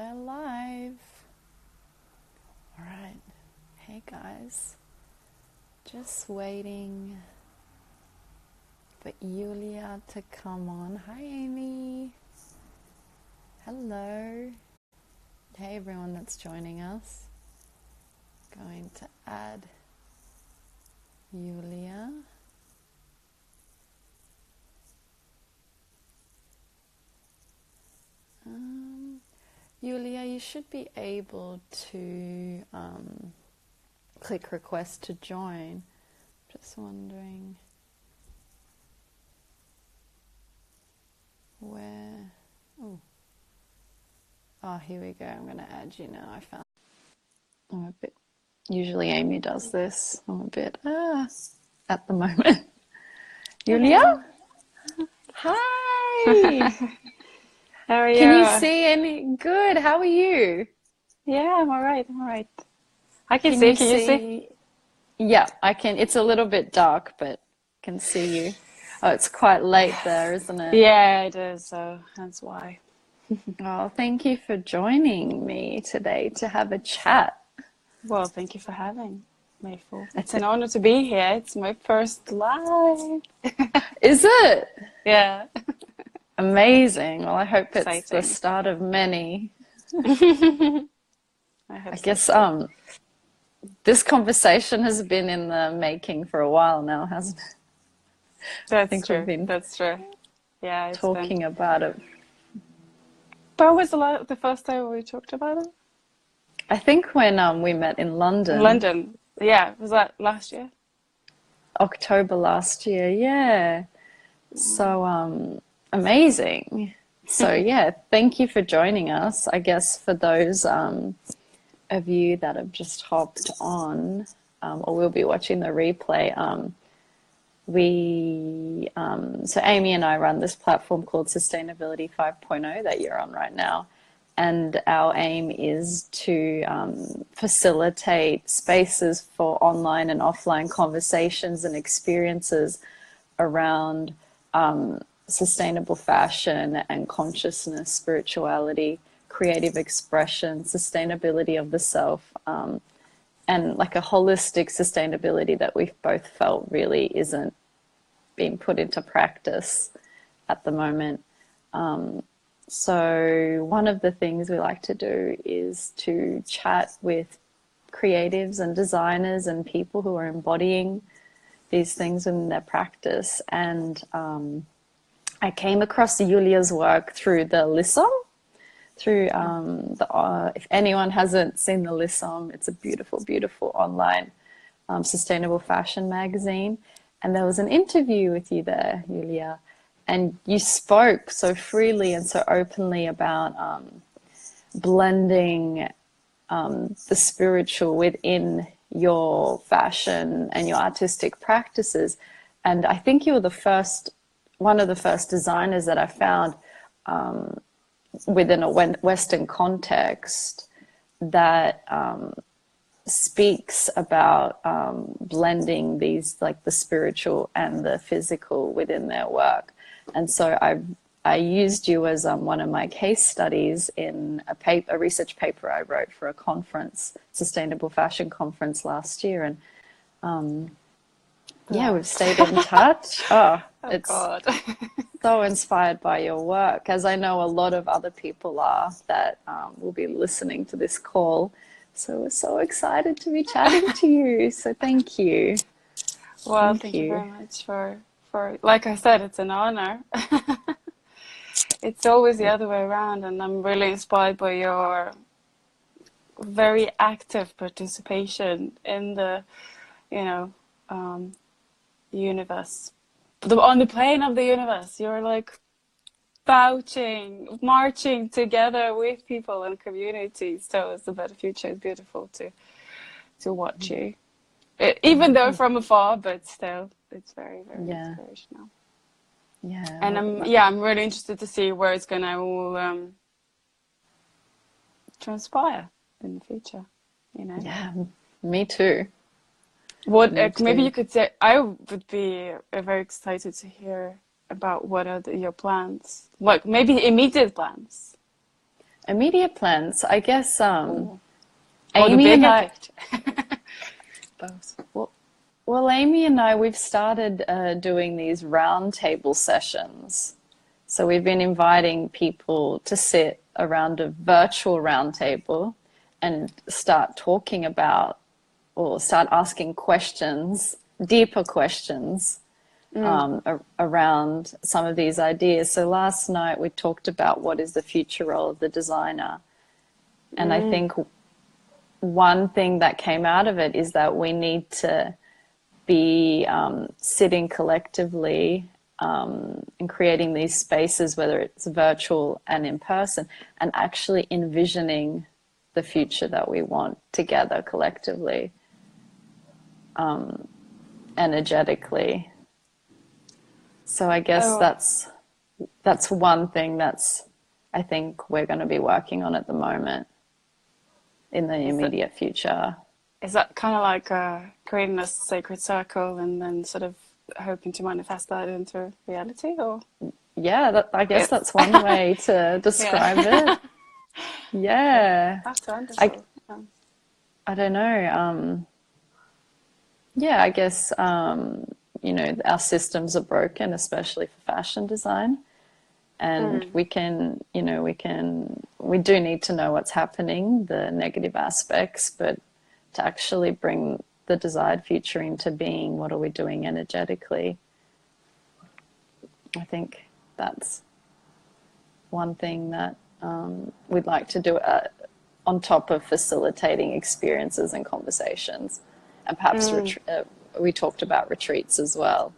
We're live. All right. Hey guys. Just waiting for Iulia to come on. Hi Amy. Hello. Hey everyone that's joining us. Going to add Iulia. Iulia, you should be able to click request to join. Just wondering where. Oh, here we go. I'm going to add you now. I'm a bit. Usually Amy does this. I'm a bit at the moment. Iulia? Hi. How are you? Can you see any? Good. How are you? Yeah, I'm all right. I can Can see. you Can you see? Yeah, I can. It's a little bit dark, but I can see you. Oh, it's quite late there, isn't it? Yeah, it is. So that's why. Oh, thank you for joining me today to have a chat. Well, thank you for having me. It's an honor to be here. It's my first live. Is it? Yeah. Amazing. Well, I hope it's the Exciting. start of many. I guess so. this conversation has been in the making for a while now, hasn't it? That's true. We've been That's true. Yeah, it's talking about it. But was the first time we talked about it? I think when we met in London. In London. Yeah. Was that last year? October last year, yeah. So amazing. So yeah, thank you for joining us. I guess for those of you that have just hopped on or will be watching the replay, so Amy and I run this platform called Sustainability 5.0 that you're on right now. And our aim is to facilitate spaces for online and offline conversations and experiences around sustainable fashion and consciousness, spirituality, creative expression, sustainability of the self, and like a holistic sustainability that we've both felt really isn't being put into practice at the moment. So one of the things we like to do is to chat with creatives and designers and people who are embodying these things in their practice. And I came across Iulia's work through the LISOM, if anyone hasn't seen the LISOM, it's a beautiful, beautiful online sustainable fashion magazine. And there was an interview with you there, Iulia, and you spoke so freely and so openly about blending the spiritual within your fashion and your artistic practices. And I think you were one of the first designers that I found within a Western context that speaks about blending these, like the spiritual and the physical within their work. And so I used you as one of my case studies in a research paper I wrote for a conference, Sustainable Fashion Conference last year. And yeah, we've stayed in touch. It's God. so inspired by your work, as I know a lot of other people are that will be listening to this call. So we're so excited to be chatting to you. So thank you. Well, thank you very much for, like I said, it's an honor. It's always the other way around, and I'm really inspired by your very active participation in the, universe. On the plane of the universe, you're like marching together with people and communities towards a better future. It's beautiful to watch you. Even though from afar, but still, it's very, very inspirational. Yeah. And I'm really interested to see where it's gonna all transpire in the future. Yeah, me too. Maybe you could say? I would be very excited to hear about what are your plans, like maybe immediate plans. Immediate plans, I guess. Or the Amy and bigger I. picture? Both. Well, Amy and I, we've started doing these roundtable sessions. So we've been inviting people to sit around a virtual roundtable and start talking about or start asking questions, deeper questions around some of these ideas. So last night we talked about what is the future role of the designer. And I think one thing that came out of it is that we need to be sitting collectively and creating these spaces, whether it's virtual and in person, and actually envisioning the future that we want together collectively, energetically. So I guess that's one thing that's I think we're going to be working on at the moment in the immediate future. Is that kind of like creating a sacred circle and then sort of hoping to manifest that into reality, or? Yeah, I guess that's one way to describe it. Yeah. That's wonderful. I don't know. Yeah, I guess, you know, our systems are broken, especially for fashion design. And we can, you know, we do need to know what's happening, the negative aspects, but to actually bring the desired future into being, what are we doing energetically? I think that's one thing that we'd like to do on top of facilitating experiences and conversations. And perhaps we talked about retreats as well,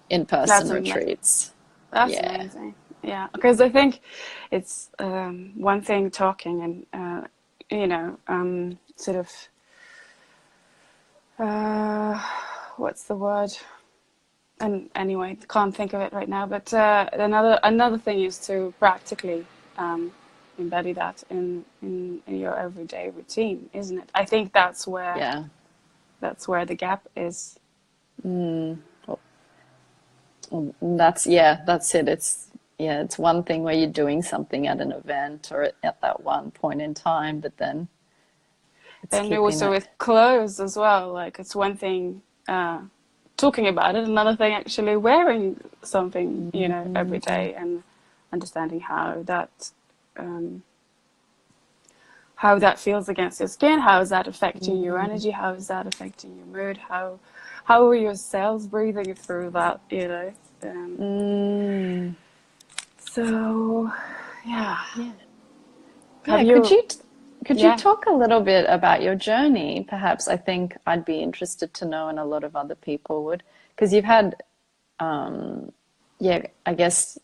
in-person retreats. That's amazing. Yeah, because I think it's one thing talking and, you know, sort of, what's the word? And anyway, can't think of it right now. But another thing is to practically embody that in your everyday routine, isn't it? I think that's where the gap is. That's it. It's one thing where you're doing something at an event or at that one point in time, but then and also with clothes as well. Like it's one thing talking about it, another thing actually wearing something, you know, every day and understanding how that feels against your skin, how is that affecting your energy, how is that affecting your mood, how are your cells breathing through that, you know. So could you talk a little bit about your journey? Perhaps I think I'd be interested to know, and a lot of other people would, because you've had I guess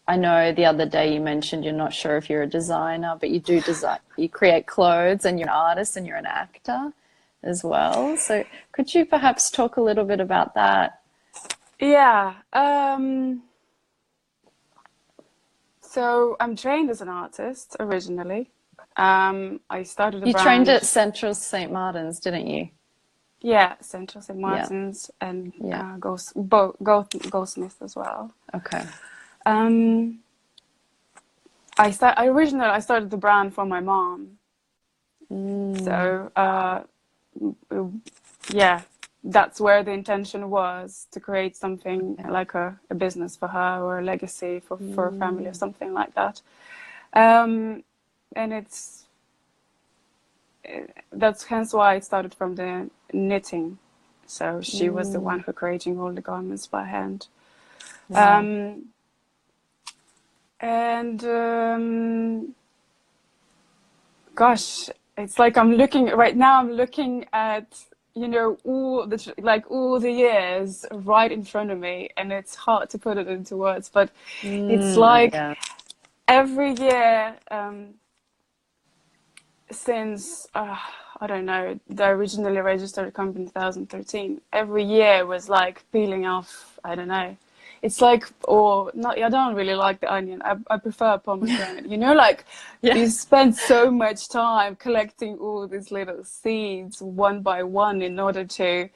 I know the other day you mentioned you're not sure if you're a designer, but you do design, you create clothes, and you're an artist and you're an actor as well. So could you perhaps talk a little bit about that? Yeah. So I'm trained as an artist originally. I started a brand. You trained at Central St. Martin's, didn't you? Yeah, Central St. Martin's and Goldsmith as well. Okay. I started the brand for my mom. So that's where the intention was, to create something like a business for her or a legacy for a family or something like that. And that's hence why it started from the knitting. So she was the one who creating all the garments by hand. Wow. Gosh, it's like I'm looking at, you know, all the years right in front of me, and it's hard to put it into words, but it's like every year since I don't know, the originally registered company in 2013, every year was like peeling off, I don't know. It's like, or not, I don't really like the onion. I prefer pomegranate. You know, like you spend so much time collecting all these little seeds one by one in order to,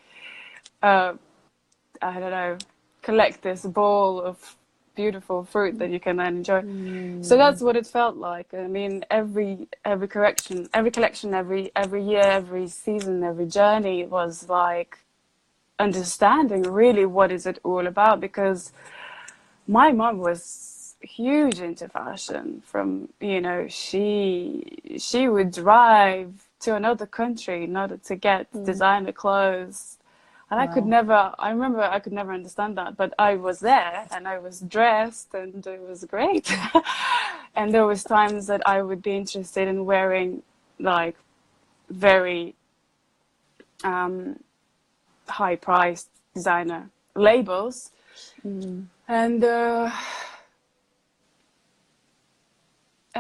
I don't know, collect this ball of beautiful fruit that you can then enjoy. So that's what it felt like. I mean, every collection, every year, every season, every journey was like understanding really what is it all about, because my mom was huge into fashion. From, you know, she would drive to another country in order to get designer clothes. And I remember I could never understand that, but I was there and I was dressed and it was great. And there was times that I would be interested in wearing like very high-priced designer labels.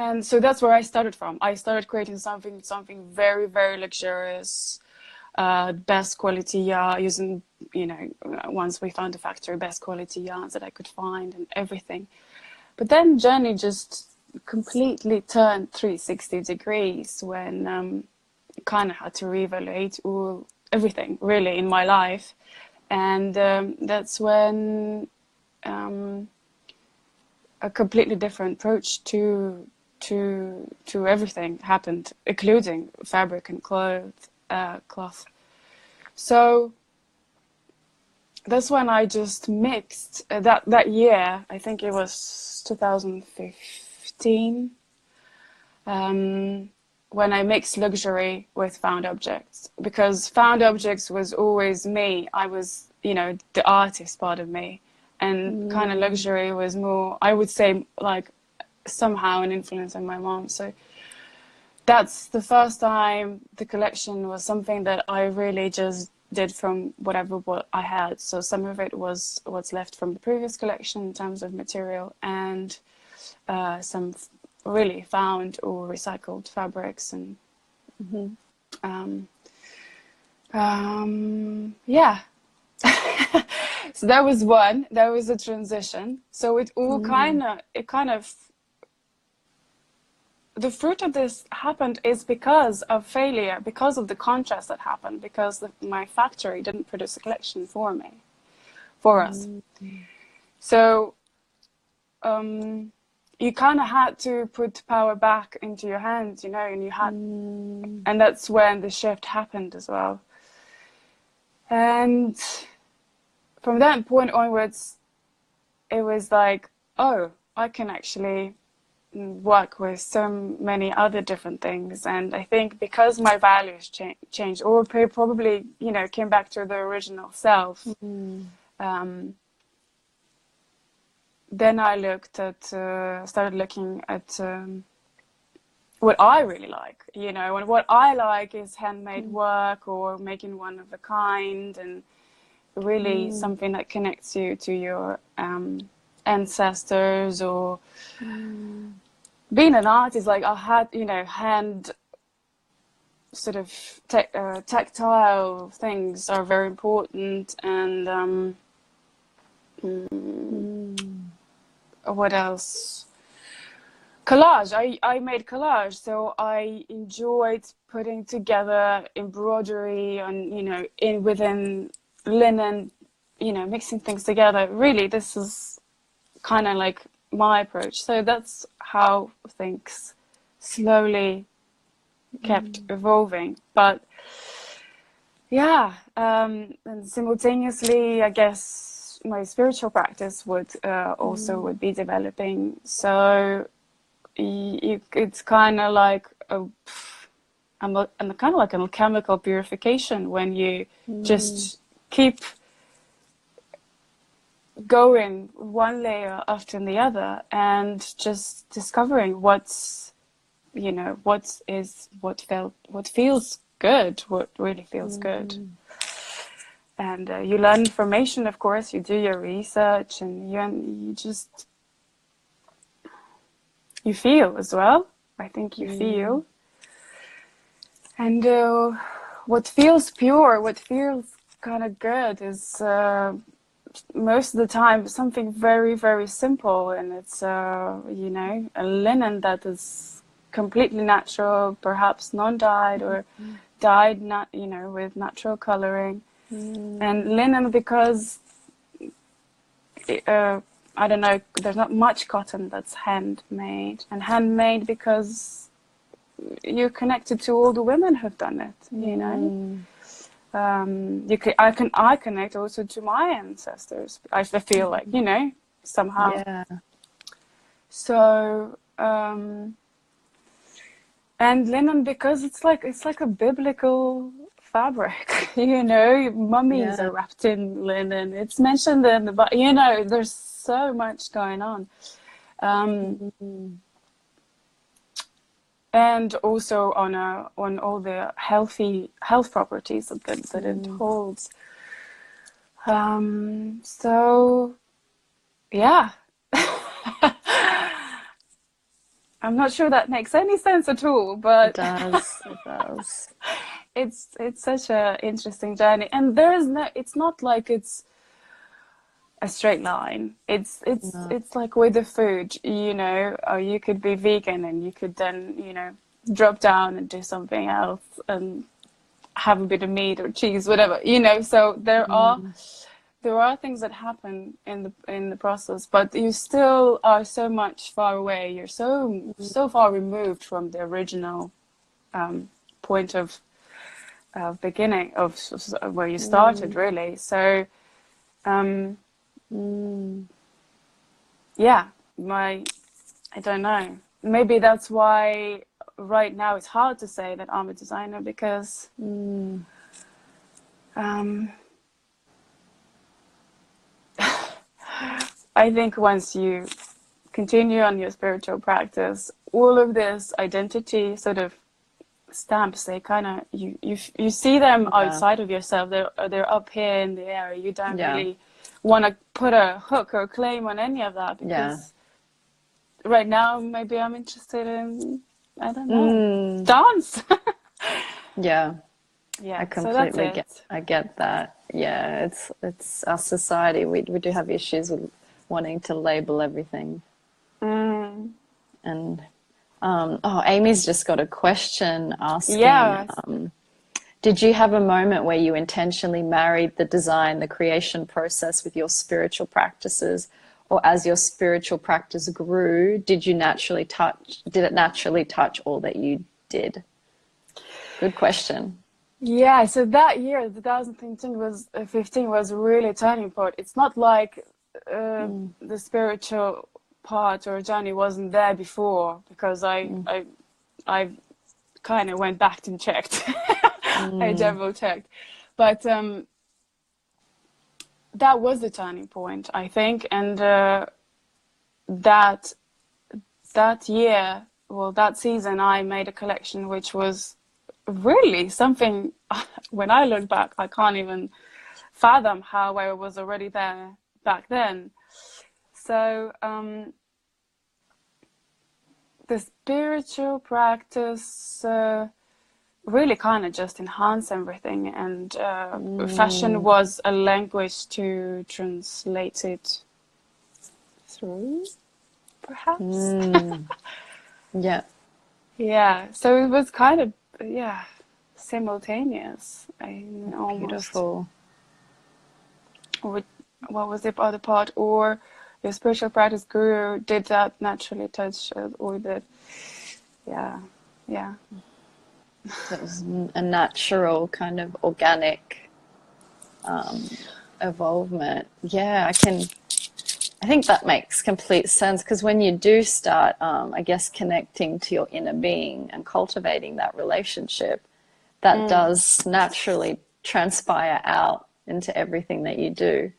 And so that's where I started from. I started creating something very, very luxurious, best quality yarn, using, you know, once we found a factory, best quality yarns that I could find and everything. But then journey just completely turned 360 degrees when kind of had to reevaluate everything really in my life. And that's when a completely different approach to everything happened, including fabric and cloth. So that's when I just mixed that year. I think it was 2015. When I mixed luxury with found objects, because found objects was always me. I was, you know, the artist part of me, and kind of luxury was more, I would say, like somehow an influence on my mom. So that's the first time the collection was something that I really just did from what I had. So some of it was what's left from the previous collection in terms of material, and some really found or recycled fabrics. And yeah. So that was a transition. So it all kind of the fruit of this happened is because of failure, because of the contrast that happened, because my factory didn't produce a collection for us. So you kind of had to put power back into your hands, you know, and that's when the shift happened as well. And from that point onwards, it was like, oh, I can actually work with so many other different things. And I think because my values changed, or probably, you know, came back to the original self, then I started looking at what I really like, you know, and what I like is handmade work or making one of a kind, and really something that connects you to your ancestors, or being an artist, like I had, you know, hand sort of tactile things are very important. And what else? Collage. I made collage, so I enjoyed putting together embroidery and, you know, within linen, you know, mixing things together. Really, this is kind of like my approach. So that's how things slowly kept evolving. But yeah, and simultaneously, I guess my spiritual practice would would be developing. So it's kind of like I'm kind of like a chemical purification when you just keep going one layer after the other, and just discovering what feels good, what really feels good. And you learn information, of course, you do your research, and you feel as well. I think you feel. And what feels pure, what feels kind of good is most of the time something very, very simple, and it's you know, a linen that is completely natural, perhaps non-dyed or dyed, not, you know, with natural coloring. And linen, because I don't know, there's not much cotton that's handmade, and handmade because you're connected to all the women who've done it, you know. I connect also to my ancestors. I feel like, you know, somehow. Yeah. So and linen, because it's like a biblical fabric, you know. Mummies are wrapped in linen. It's mentioned in the, but you know, there's so much going on. And also on all the health properties that it holds. So yeah. I'm not sure that makes any sense at all, but it does. It does. It's such a interesting journey, and it's not like it's a straight line. It's like with the food, you know, or you could be vegan and you could then, you know, drop down and do something else and have a bit of meat or cheese, whatever, you know. So there are things that happen in the process, but you still are so much far away. You're so far removed from the original point of beginning of where you started, really. So yeah, I don't know, maybe that's why right now it's hard to say that I'm a designer, because I think once you continue on your spiritual practice, all of this identity sort of stamps, they kind of, you see them outside of yourself. They're up here in the air. You don't really want to put a hook or claim on any of that, because right now maybe I'm interested in, I don't know, dance. Yeah. Yeah, I completely get that. Yeah, it's our society. We do have issues with wanting to label everything. And Amy's just got a question asking, did you have a moment where you intentionally married the design, the creation process with your spiritual practices, or as your spiritual practice grew, did it naturally touch all that you did? Good question. Yeah, so that year, 2015 was really a turning point. It's not like the spiritual part or journey wasn't there before, because I kind of went back and checked. I double checked, but that was the turning point, I think. And that year, well, that season, I made a collection which was really something. When I look back, I can't even fathom how I was already there back then. So the spiritual practice really kind of just enhanced everything, and fashion was a language to translate it through, perhaps. Yeah, so it was kind of simultaneous. Beautiful. What was the other part? Or your spiritual practice grew, did that naturally touch or that? Yeah. That was a natural kind of organic evolvement. Yeah, I think that makes complete sense, because when you do start, I guess, connecting to your inner being and cultivating that relationship, that does naturally transpire out into everything that you do.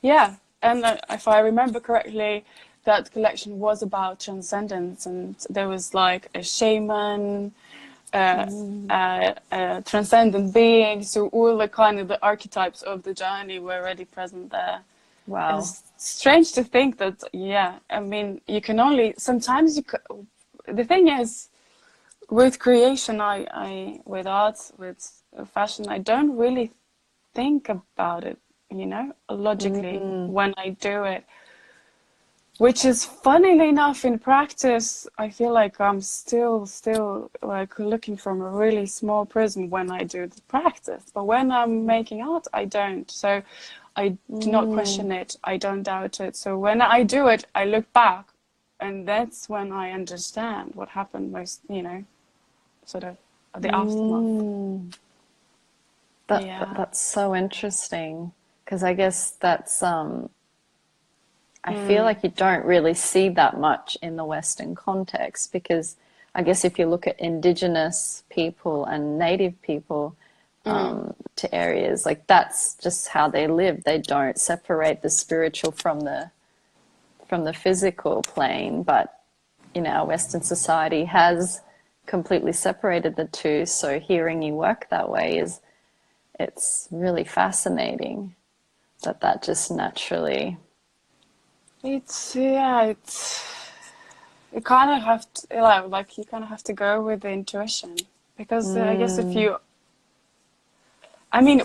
Yeah, and if I remember correctly, that collection was about transcendence, and there was like a shaman, a transcendent being, so all the kind of the archetypes of the journey were already present there. Wow. It's strange to think that, I mean, you can only, sometimes the thing is, with creation, with art, with fashion, I don't really think about it, logically when I do it. Which is, funnily enough, in practice, I feel like I'm still like looking from a really small prism when I do the practice. But when I'm making art, I don't. So I do not question it. I don't doubt it. So when I do it, I look back, and that's when I understand what happened most, sort of the aftermath. That's so interesting, because I guess that's I feel like you don't really see that much in the Western context, because I guess if you look at Indigenous people and Native people to areas, like that's just how they live. They don't separate the spiritual from the physical plane, but our Western society has completely separated the two. So hearing you work that way it's really fascinating that just naturally. You kind of have to, like, you kind of have to go with the intuition, because I guess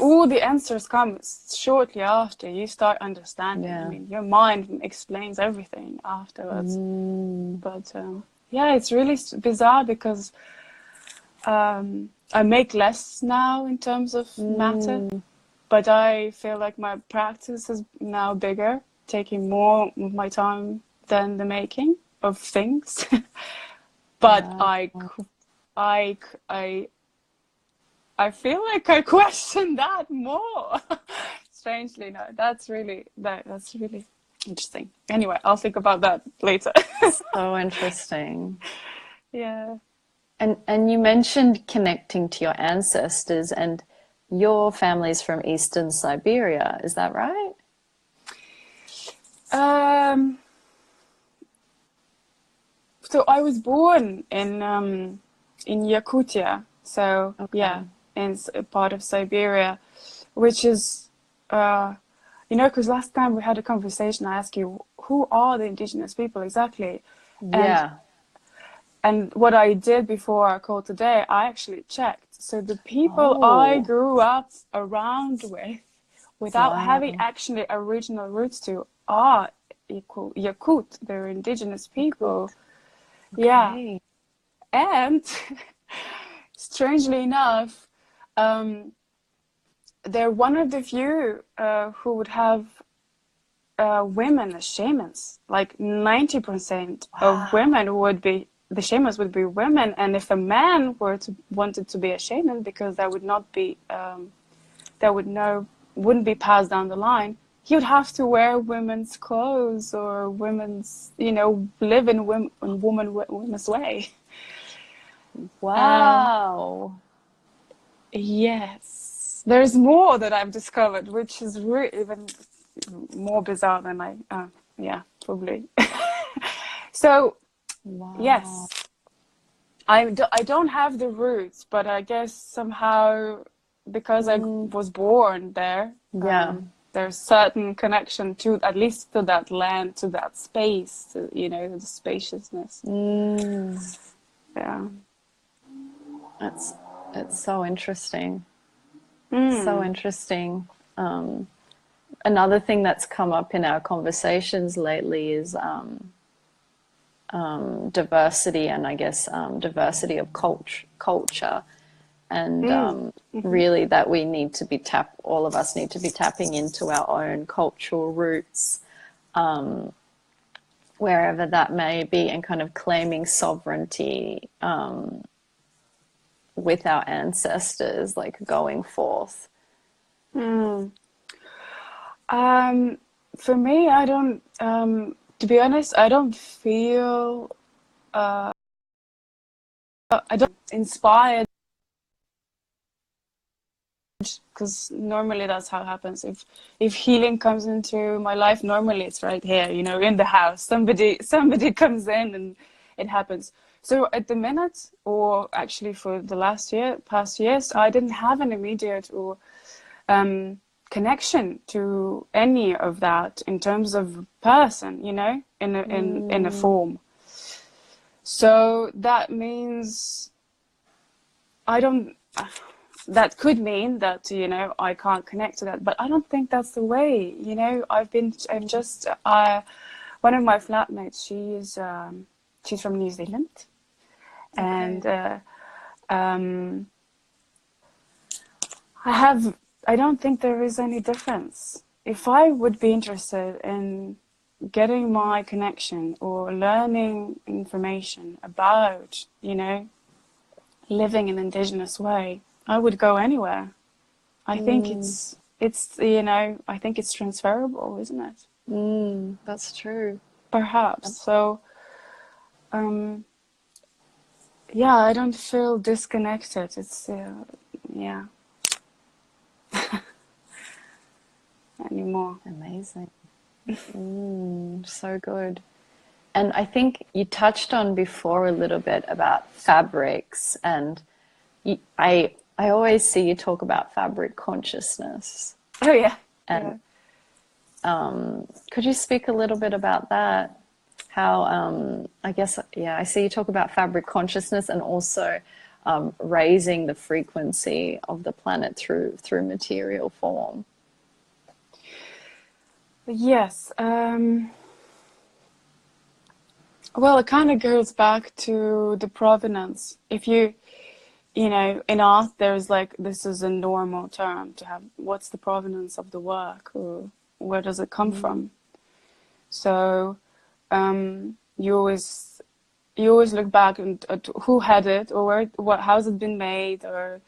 all the answers come shortly after you start understanding. Yeah. Your mind explains everything afterwards. But it's really bizarre, because I make less now in terms of matter, but I feel like my practice is now bigger, taking more of my time than the making of things. But I feel like I question that more. Strangely, no, that's really interesting. Anyway, I'll think about that later. So interesting. Yeah. And you mentioned connecting to your ancestors, and your family's from Eastern Siberia, is that right? So I was born in Yakutia. So Okay. in a part of Siberia, which is because last time we had a conversation, I asked you, who are the indigenous people exactly? Yeah. And what I did before our call today, I actually checked. So the people I grew up around with, without having actually original roots to, are Yakut. They're indigenous people. Okay. Yeah. And strangely enough, they're one of the few who would have women as shamans. Like 90% of women the shamans would be women. And if a man wanted to be a shaman, because that would not be, wouldn't be passed down the line, he would have to wear women's clothes or live in women's way. Wow. Yes. There's more that I've discovered, which is even more bizarre than probably. So, yes, I don't have the roots, but I guess somehow, because I was born there, there's certain connection to, at least to that land, to that space, to, the spaciousness. Yeah. It's so interesting. So interesting. Another thing that's come up in our conversations lately is diversity, and I guess diversity of culture, and really that we need to be all of us need to be tapping into our own cultural roots, wherever that may be, and kind of claiming sovereignty with our ancestors, like going forth. For me, I don't, to be honest, I don't feel, I don't inspired, because normally that's how it happens. If healing comes into my life, normally it's right here, in the house. Somebody comes in and it happens. So at the minute, or actually for the past years, I didn't have an immediate or connection to any of that in terms of person, in a form. So that memes that could mean that I can't connect to that, but I don't think that's the way. I'm just one of my flatmates, she's from New Zealand. Okay. And I don't think there is any difference. if I would be interested in getting my connection or learning information about, you know, living an indigenous way, I would go anywhere. I think it's you know, I think it's transferable, isn't it? That's true. Perhaps. So, yeah, I don't feel disconnected. It's yeah, anymore. Amazing. So good. And I think you touched on before a little bit about fabrics, and I always see you talk about fabric consciousness. Oh yeah, And yeah. could you speak a little bit about that? How, I guess, yeah, I see you talk about fabric consciousness and also raising the frequency of the planet through material form. Yes. Well, it kind of goes back to the provenance. If you know, in art, there's like, this is a normal term to have, what's the provenance of the work, or where does it come from? So you always look back at who had it, or how's it been made, or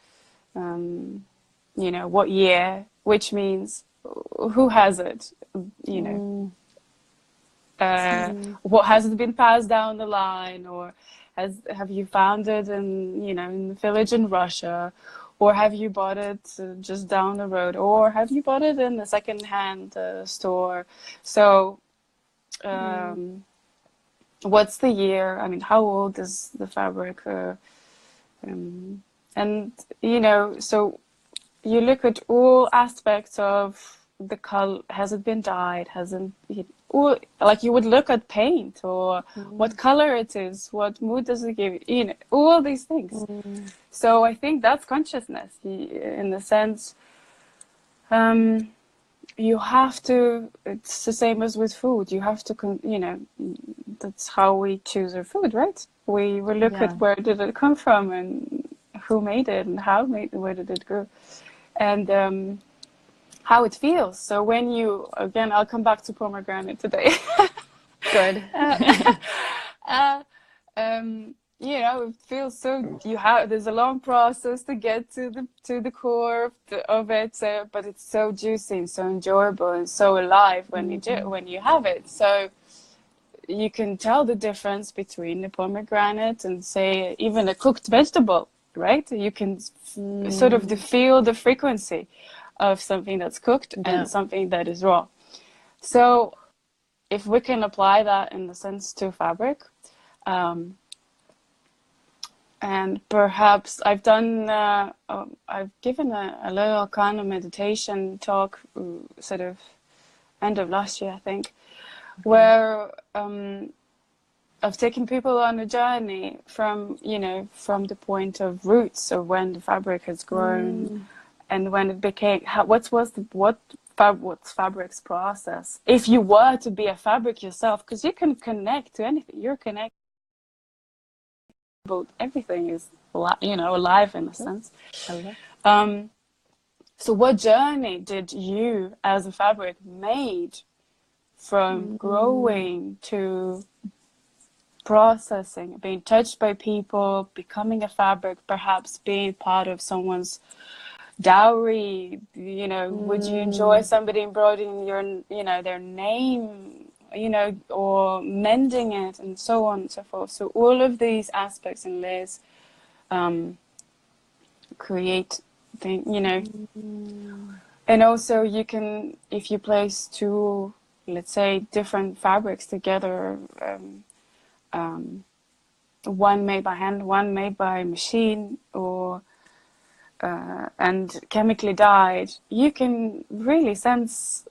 you know, what year, which means who has it, you know. What has it been passed down the line, or have you found it in, you know, in the village in Russia, or have you bought it just down the road, or have you bought it in a second-hand store? So what's the year? I mean, how old is the fabric? And you know, so you look at all aspects of the color. Has it been dyed? Hasn't it? Or like you would look at paint, or what color it is, what mood does it give, you know, all these things. So I think that's consciousness, in the sense, you have to, it's the same as with food, you have to, you know, that's how we choose our food, right? We look at where did it come from, and who made it, and where did it grow, and how it feels. So when you, again, I'll come back to pomegranate today. Good. You know, it feels so, there's a long process to get to the core of it, but it's so juicy and so enjoyable and so alive when you have it. So you can tell the difference between a pomegranate and, say, even a cooked vegetable, right? You can sort of feel the frequency of something that's cooked and something that is raw. So if we can apply that in the sense to fabric, and perhaps I've given a little kind of meditation talk, sort of end of last year, I think, where I've taken people on a journey from, you know, from the point of roots, of when the fabric has grown, and when it became, what's fabric's process. If you were to be a fabric yourself, because you can connect to anything, you're connected. Everything is, you know, alive in a sense. So what journey did you as a fabric made from growing to processing, being touched by people, becoming a fabric, perhaps being part of someone's dowry, you know, would you enjoy somebody embroidering your, you know, their name, you know, or mending it, and so on and so forth. So all of these aspects and layers create you know, and also you can, if you place two, let's say, different fabrics together, one made by hand, one made by machine, or and chemically dyed, you can really sense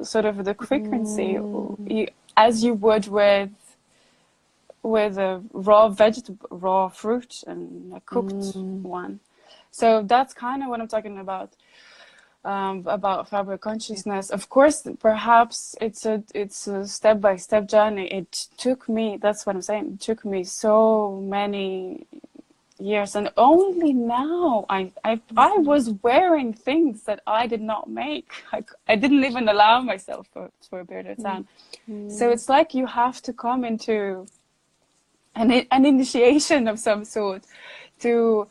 sort of the frequency, as you would with a raw fruit and a cooked one. So that's kind of what I'm talking about fabric consciousness. Of course, perhaps it's a step-by-step journey. It took me, that's what I'm saying, it took me so many years, and only now I was wearing things that I did not make. I didn't even allow myself for a period of time. So it's like you have to come into an initiation of some sort to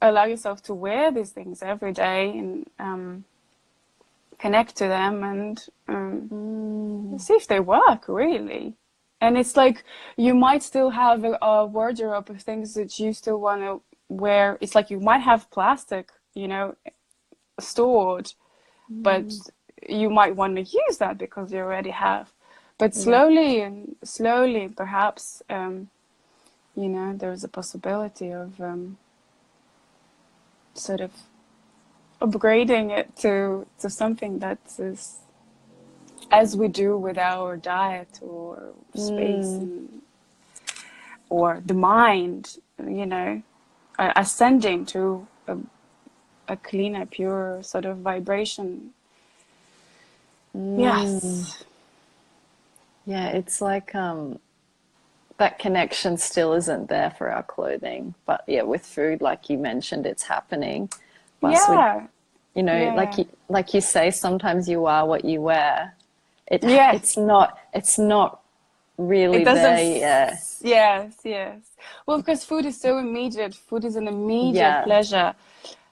allow yourself to wear these things every day, and connect to them, and see if they work really. And it's like you might still have a wardrobe of things that you still want to wear. It's like you might have plastic, stored, but you might want to use that because you already have. But slowly, perhaps, there's a possibility of sort of upgrading it to something that is as we do with our diet or space, or the mind, ascending to a cleaner, pure sort of vibration. Yes. Yeah, it's like that connection still isn't there for our clothing, but yeah, with food, like you mentioned, it's happening. Plus like you say, sometimes you are what you wear. It's not really it doesn't there. Yeah. Yes. Well, because food is so immediate. Food is an immediate pleasure,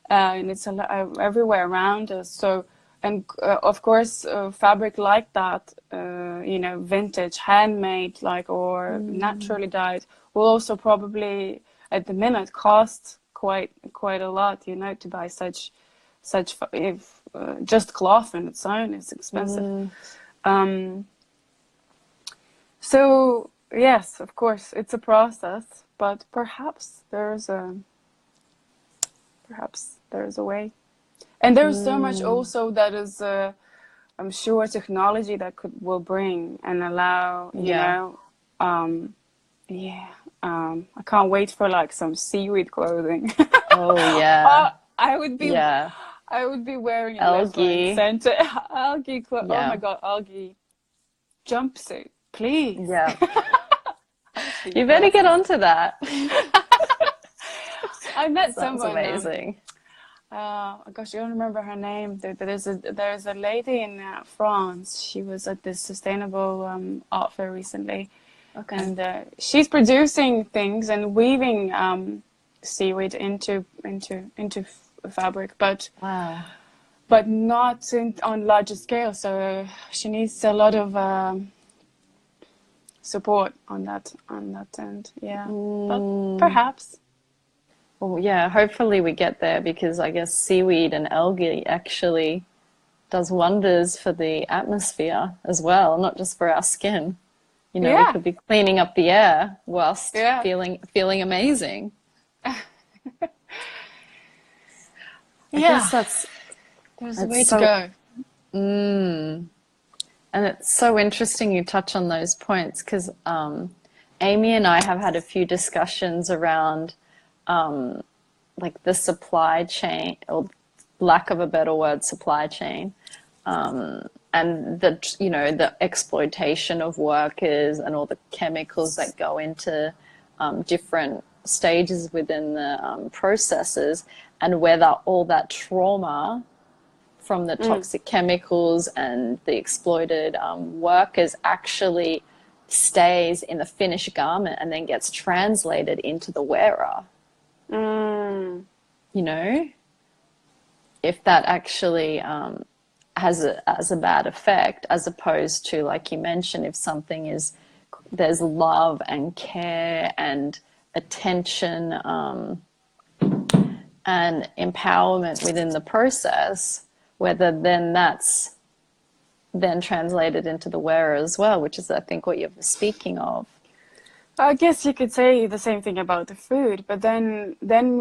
and it's everywhere around us. So, and of course, fabric like that, vintage, handmade, or naturally dyed, will also probably at the minute cost quite a lot. To buy such if just cloth on its own is expensive. So yes, of course, it's a process, but perhaps there's a way. And there's so much also that is, I'm sure, technology that will bring and allow, I can't wait for some seaweed clothing. Oh yeah. I would be wearing algae scented algae clothes. Yeah. Oh my God, algae jumpsuit, please. Yeah. You better get onto that. I met Sounds someone. amazing. Gosh, I don't remember her name. There's a lady in France. She was at this sustainable art fair recently, and she's producing things and weaving seaweed into fabric, but not on larger scale. So she needs a lot of support on that end. Yeah, but perhaps. Well, yeah, hopefully we get there, because I guess seaweed and algae actually does wonders for the atmosphere as well, not just for our skin. We could be cleaning up the air whilst feeling amazing. I guess there's a way to go. And it's so interesting you touch on those points, because Amy and I have had a few discussions around the supply chain, or lack of a better word, supply chain, and the exploitation of workers and all the chemicals that go into different stages within the processes, and whether all that trauma from the toxic chemicals and the exploited workers actually stays in the finished garment and then gets translated into the wearer. If that actually has a bad effect, as opposed to, like you mentioned, if something there's love and care and attention and empowerment within the process, whether then that's then translated into the wearer as well, which is, I think, what you're speaking of. I guess you could say the same thing about the food, but then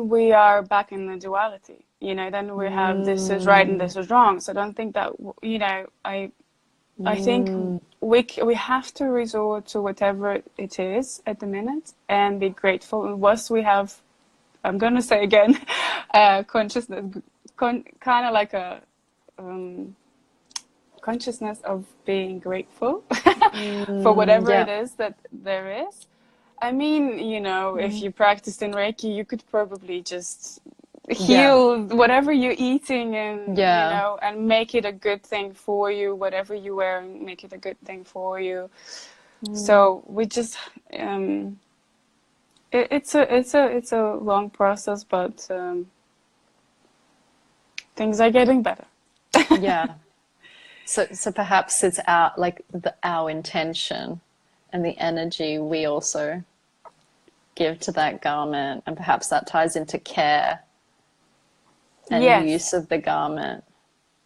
we are back in the duality. Then we have this is right and this is wrong. So I don't think that, I think we have to resort to whatever it is at the minute and be grateful. And once we have, I'm going to say again, consciousness, kind of like a consciousness of being grateful for whatever it is that there is. I mean, you know, if you practiced in Reiki, you could probably just Yeah. heal whatever you're eating and, you Yeah. know, and make it a good thing for you. Whatever you wear, make it a good thing for you. So we just, it's a long process, but things are getting better. Yeah. So perhaps it's our intention and the energy we also give to that garment, and perhaps that ties into care and Yes, use of the garment.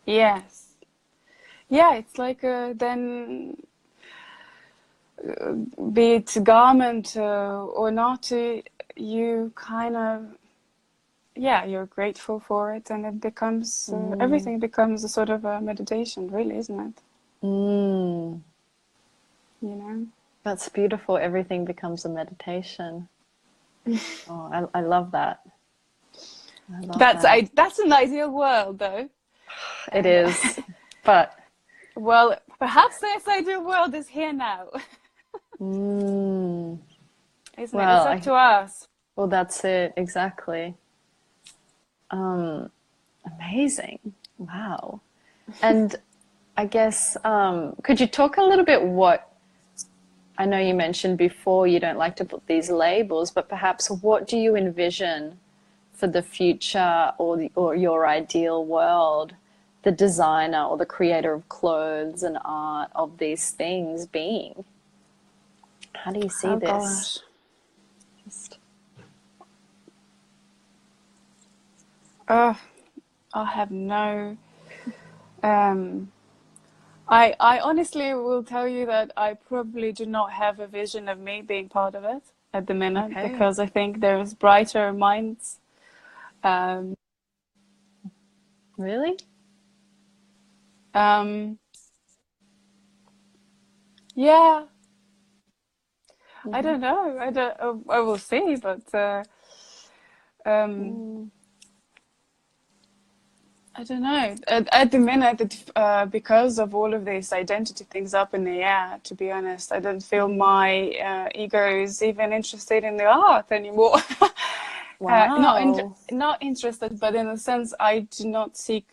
yes. Yeah, it's like then be it garment or not, you kind of, yeah, you're grateful for it, and it becomes everything becomes a sort of a meditation, really, isn't it? Mm, You know. that's beautiful. Everything becomes a meditation. Oh, I love that. I love that. That's an ideal world, though. It And is, but well, perhaps this ideal world is here now, mm, isn't it? It's well, up to us. well, that's it exactly. Amazing. Wow. And I guess, could you talk a little bit what, I know you mentioned before you don't like to put these labels, but perhaps what do you envision for the future, or your ideal world, the designer or the creator of clothes and art of these things being? How do you see Oh this? gosh. Just, Oh, I have no. Um, I honestly will tell you that I probably do not have a vision of me being part of it at the minute, okay. because I think there's brighter minds. Um, Really? um, yeah, I Mm-hmm. don't know. I don't. I will see, but um, Mm, I don't know. At the minute, because of all of these identity things up in the air, to be honest, I don't feel my ego is even interested in the art anymore. wow. Not interested, but in a sense, I do not seek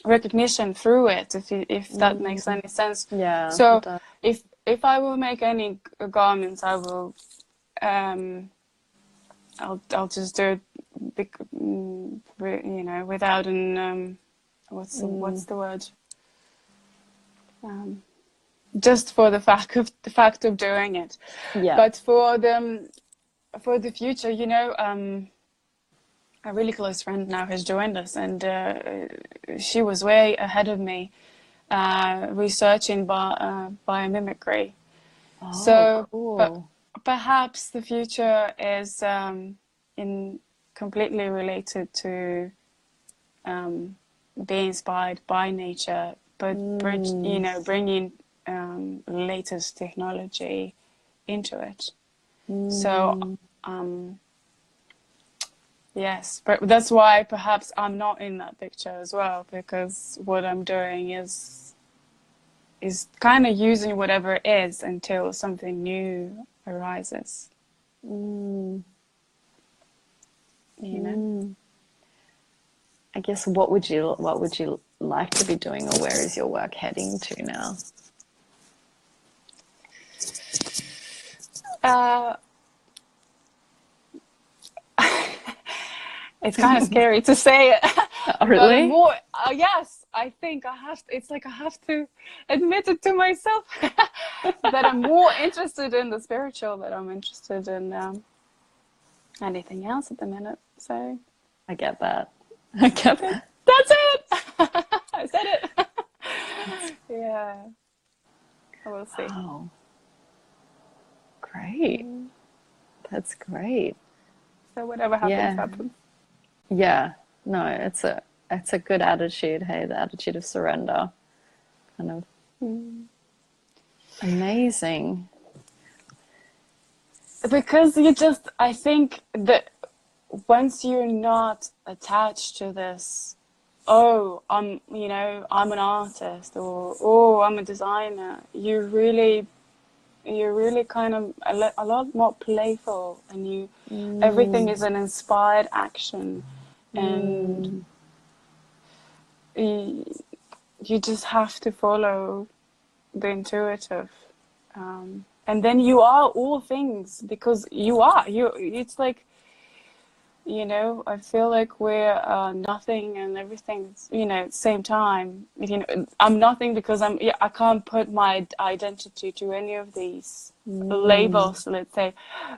recognition through it, if that makes Mm, any sense. yeah, it So does. if I will make any garments, I will I'll just do it, you know, without an what's the word? Um, just for the fact of doing it. Yeah. But for the future, you know, a really close friend now has joined us, and she was way ahead of me researching biomimicry. Oh, So, but cool. perhaps the future is in completely related to be inspired by nature, but you Mm, know, bringing latest technology into it. So mm, yes, but that's why perhaps I'm not in that picture as well, because what I'm doing is kind of using whatever is until something new arises. mm, You know. mm. I guess what would you like to be doing, or where is your work heading to now? Uh, it's kind of scary to say it, Oh, but I'm really? more. Yes, I think I have. It's like I have to admit it to myself that I'm more interested in the spiritual than I'm interested in anything else at the minute. So I get that. I get that's that. it. I said it. That's, Yeah, we'll see. wow. Great. That's great. So whatever happens, Yeah. happens. Yeah. No, it's a good attitude. Hey, the attitude of surrender. Kind of amazing. Because you just, I think that once you're not attached to this, oh, you know, I'm an artist, or oh, I'm a designer, you really you're really kind of a lot more playful, and everything Mm, is an inspired action, and mm, you, you just have to follow the intuitive, and then you are all things, because it's like, I feel like we're nothing and everything, at the same time. I'm nothing because I can't put my identity to any of these mm, labels, let's say,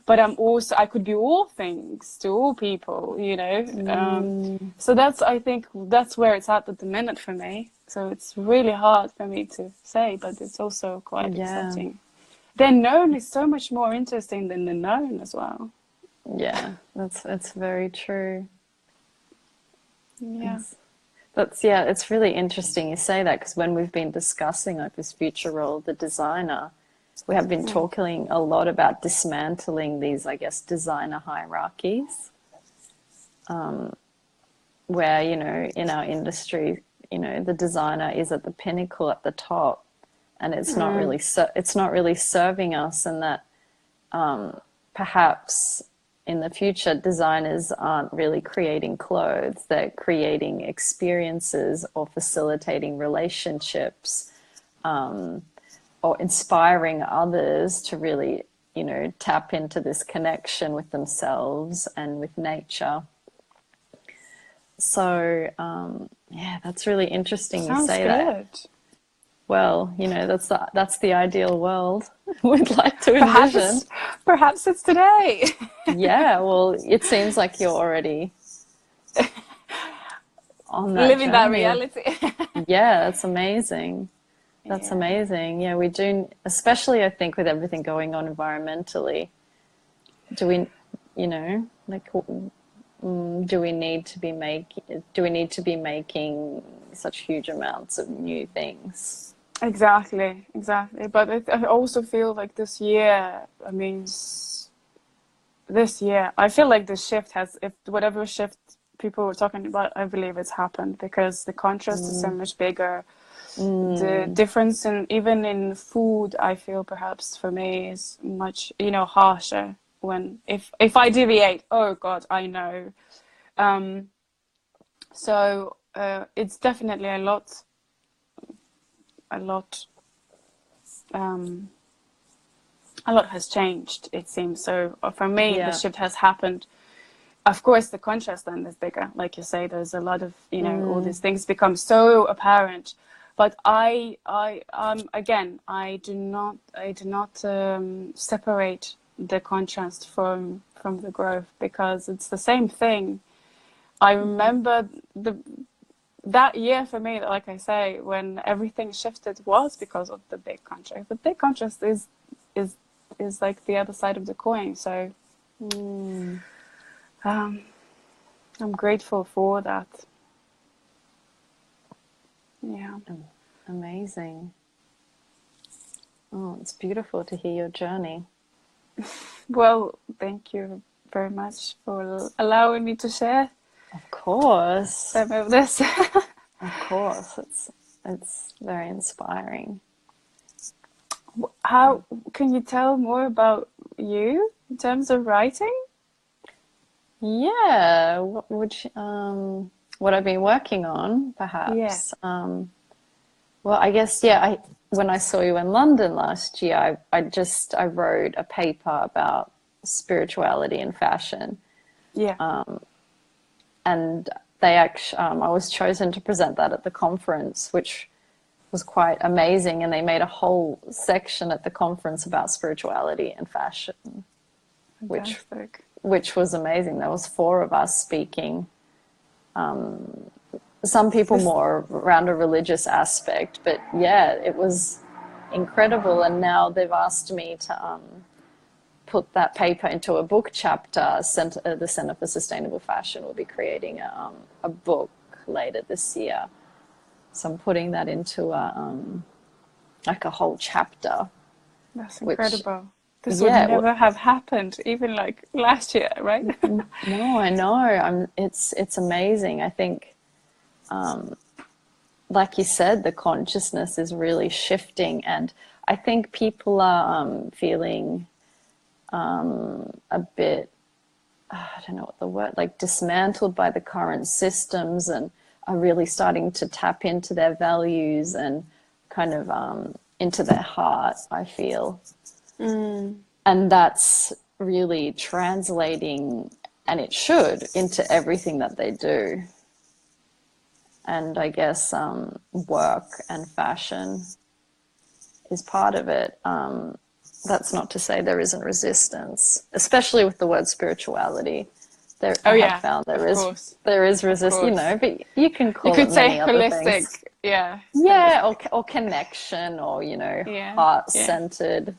but I could be all things to all people, mm. so I think that's where it's at the minute for me. So it's really hard for me to say, but it's also quite Yeah, exciting. The unknown is so much more interesting than the known as well. yeah, that's very true. Yeah. It's, that's yeah, it's really interesting you say that, because when we've been discussing like this future role of the designer, we have been Mm. talking a lot about dismantling these, I guess, designer hierarchies, where, in our industry, the designer is at the pinnacle at the top, and Mm. it's not really serving us, and that perhaps in the future designers aren't really creating clothes, they're creating experiences or facilitating relationships, or inspiring others to really, tap into this connection with themselves and with nature. So, yeah, that's really interesting you Sounds say that. good. Well, that's the ideal world we'd like to Perhaps envision. it's perhaps it's today. Yeah, well, it seems like you're already on that Living that journey of, reality. yeah, that's amazing. That's Yeah. amazing. Yeah, we do, especially I think with everything going on environmentally. Do we, like, do we need to be making such huge amounts of new things? Exactly, exactly. But I also feel like this year, I feel like the shift if whatever shift people were talking about, I believe it's happened, because the contrast is so Mm, much bigger. The mm, difference even in food, I feel perhaps for me is much, harsher. When if I deviate, oh God, I know. Um, so it's definitely a lot, um, a lot has changed, it seems. So for me, the yeah. shift has happened. Of course, the contrast then is bigger. Like you say, there's a lot of, all Mm, these things become so apparent. But again, I do not separate the contrast from the growth, because it's the same thing. I mm, remember that year for me, like I say, when everything shifted was because of the big contrast. The big contrast is is like the other side of the coin. So mm. um, I'm grateful for that. Yeah. Amazing. Oh, it's beautiful to hear your journey. Well, thank you very much for allowing me to share Of course. some of this. Of course. It's very inspiring. How can you tell more about you in terms of writing? Yeah, what I've been working on, Yeah. perhaps. Well, I guess, yeah, when I saw you in London last year, I wrote a paper about spirituality and fashion. Yeah. And I was chosen to present that at the conference, which was quite amazing. And they made a whole section at the conference about spirituality and fashion, which Fantastic. which was amazing. There was four of us speaking. Some people This more around a religious aspect, but yeah, it was incredible. And now they've asked me to put that paper into a book chapter. The Center for Sustainable Fashion will be creating a book later this year. So I'm putting that into like a whole chapter, That's which, incredible. This would yeah, never have happened even like last year, right? no, I know. It's amazing. I think like you said, the consciousness is really shifting, and I think people are feeling a bit, I don't know what the word, like dismantled by the current systems, and are really starting to tap into their values and kind of into their heart, I feel. And that's really translating, and it should, into everything that they do. And I guess work and fashion is part of it. That's not to say there isn't resistance, especially with the word spirituality. I have found there is resistance, you know, but you can call it many other things. Yeah. Yeah, holistic. or connection, or, you know, Yeah. heart-centered,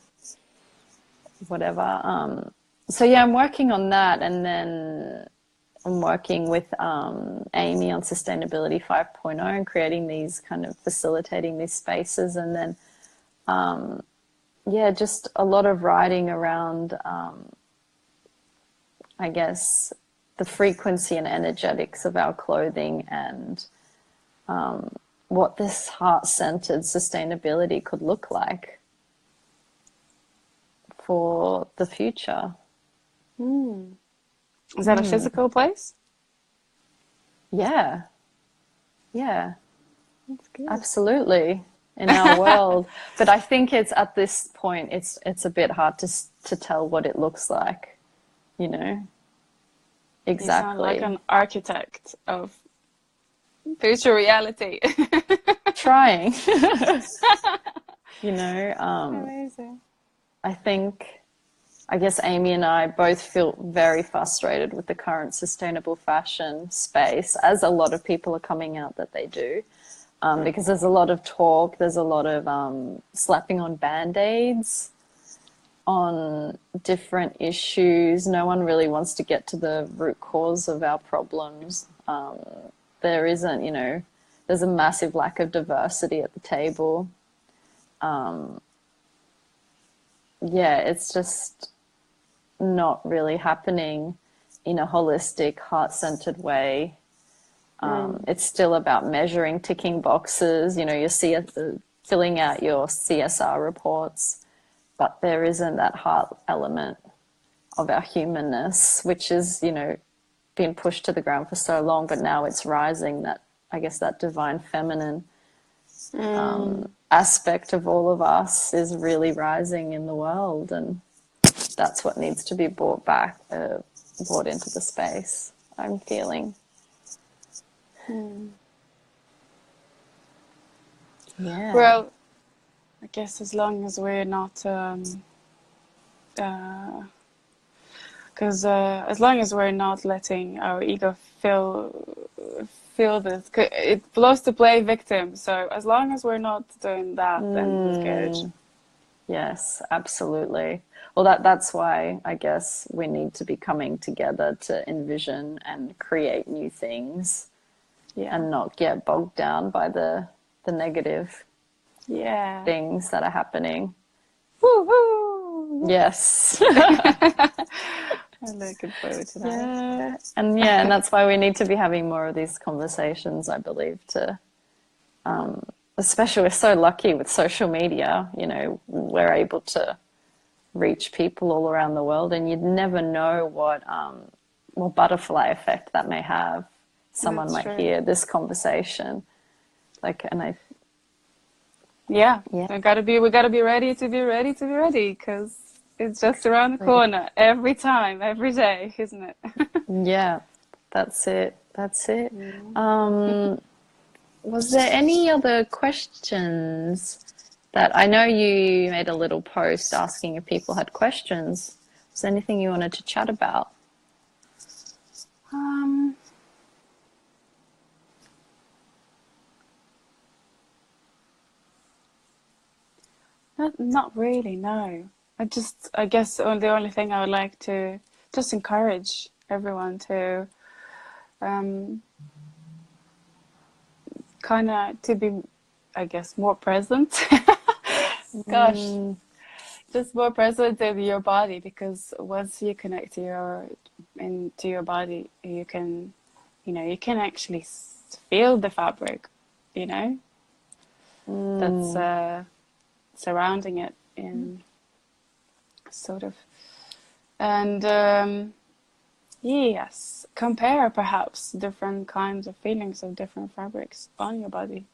whatever. So yeah, I'm working on that, and then I'm working with Amy on Sustainability 5.0 and creating these, kind of facilitating these spaces, and then yeah, just a lot of writing around, I guess, the frequency and energetics of our clothing, and what this heart-centered sustainability could look like for the future. Is that a physical place? Yeah. Yeah. That's good. Absolutely. In our world. But I think it's, at this point, it's a bit hard to tell what it looks like, you know. Exactly. You sound like an architect of future reality. Trying. You know, Amazing. I guess Amy and I both feel very frustrated with the current sustainable fashion space, as a lot of people are coming out that they do. Because there's a lot of talk, there's a lot of slapping on band-aids on different issues. No one really wants to get to the root cause of our problems. There isn't, you know, there's a massive lack of diversity at the table. Yeah, it's just not really happening in a holistic, heart-centered way. It's still about measuring, ticking boxes, you know, filling out your CSR reports, but there isn't that heart element of our humanness, which is, you know, been pushed to the ground for so long, but now it's rising, that, I guess, that divine feminine aspect of all of us is really rising in the world, and that's what needs to be brought into the space, I'm feeling. Yeah. Well, I guess as long as we're not, because as long as we're not letting our ego feel this, it loves to play victim. So as long as we're not doing that, then we're good. Yes, absolutely. Well, that's why I guess we need to be coming together to envision and create new things. Yeah. And not get bogged down by the negative things that are happening. Woo-hoo! Yes. I'm looking forward to that. And that's why we need to be having more of these conversations, I believe, to especially, we're so lucky with social media, you know, we're able to reach people all around the world, and you'd never know what butterfly effect that may have. Someone might hear this conversation, like, and we gotta be ready to be ready, because it's just around the corner, every time, every day, isn't it? Yeah, that's it. Was there any other questions that, I know you made a little post asking if people had questions? Was there anything you wanted to chat about? Not really, no. I guess the only thing I would like to just encourage everyone to kind of to be, I guess, more present. Gosh, just more present in your body, because once you connect into your body, you can actually feel the fabric you know, that's surrounding it in sort of. And yes, compare perhaps different kinds of feelings of different fabrics on your body.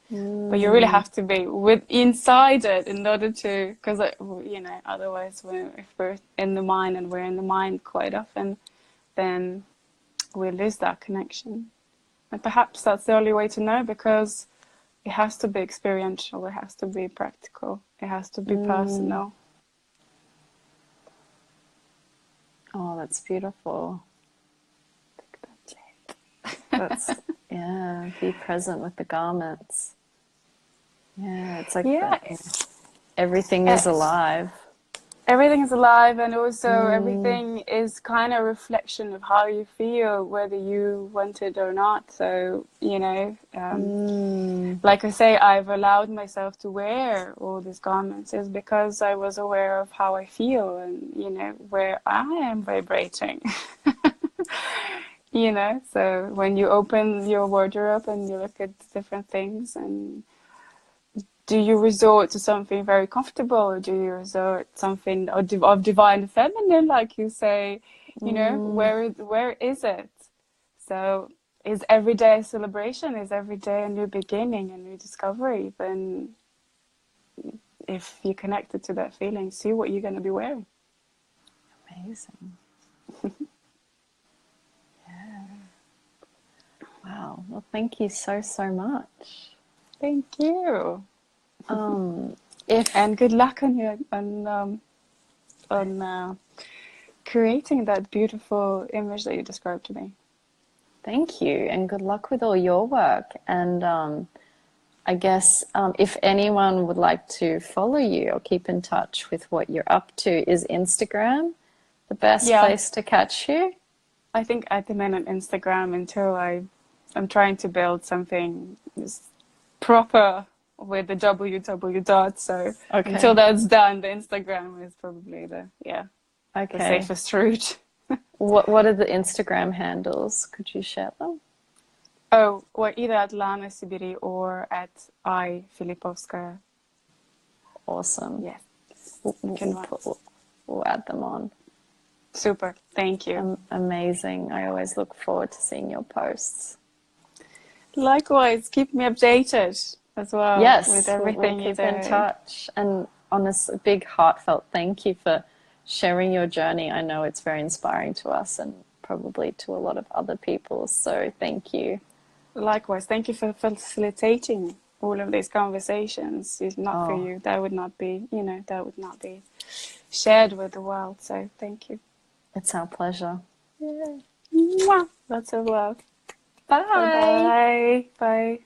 But you really have to be inside it in order to, because you know, otherwise, if we're in the mind, and we're in the mind quite often, then we lose that connection. And perhaps that's the only way to know, because it has to be experiential, it has to be practical, it has to be personal. Oh, that's beautiful. That's, yeah, be present with the garments. Yeah, it's like everything is alive. Everything is alive, and also everything is kind of a reflection of how you feel, whether you want it or not. So, you know, like I say, I've allowed myself to wear all these garments is because I was aware of how I feel and, you know, where I am vibrating. You know, so when you open your wardrobe and you look at different things, and do you resort to something very comfortable, or do you resort to something of divine feminine, like you say, you know, where is it? So is every day a celebration? Is every day a new beginning, a new discovery? Then if you're connected to that feeling, see what you're going to be wearing. Amazing. Yeah. Wow. Well, thank you so much. Thank you. And good luck on creating that beautiful image that you described to me. Thank you, and good luck with all your work. And I guess if anyone would like to follow you or keep in touch with what you're up to, is Instagram the best place to catch you? I think at the minute Instagram, until I'm trying to build something proper with the www dot. So until that's done, the Instagram is probably the safest route. What are the Instagram handles? Could you share them? Oh, or either at Lana Siberie or at Iulia Filopovscaia. Awesome. Yes. We'll add them on. Super. Thank you. Amazing. I always look forward to seeing your posts. Likewise. Keep me updated as well. Yes, with everything we'll keep in touch. And on a big heartfelt thank you for sharing your journey. I know it's very inspiring to us and probably to a lot of other people. So thank you. Likewise. Thank you for facilitating all of these conversations. If not for you, that would not be, that would not be shared with the world. So thank you. It's our pleasure. Yeah. Mwah. Lots of love. Bye. Bye. Bye.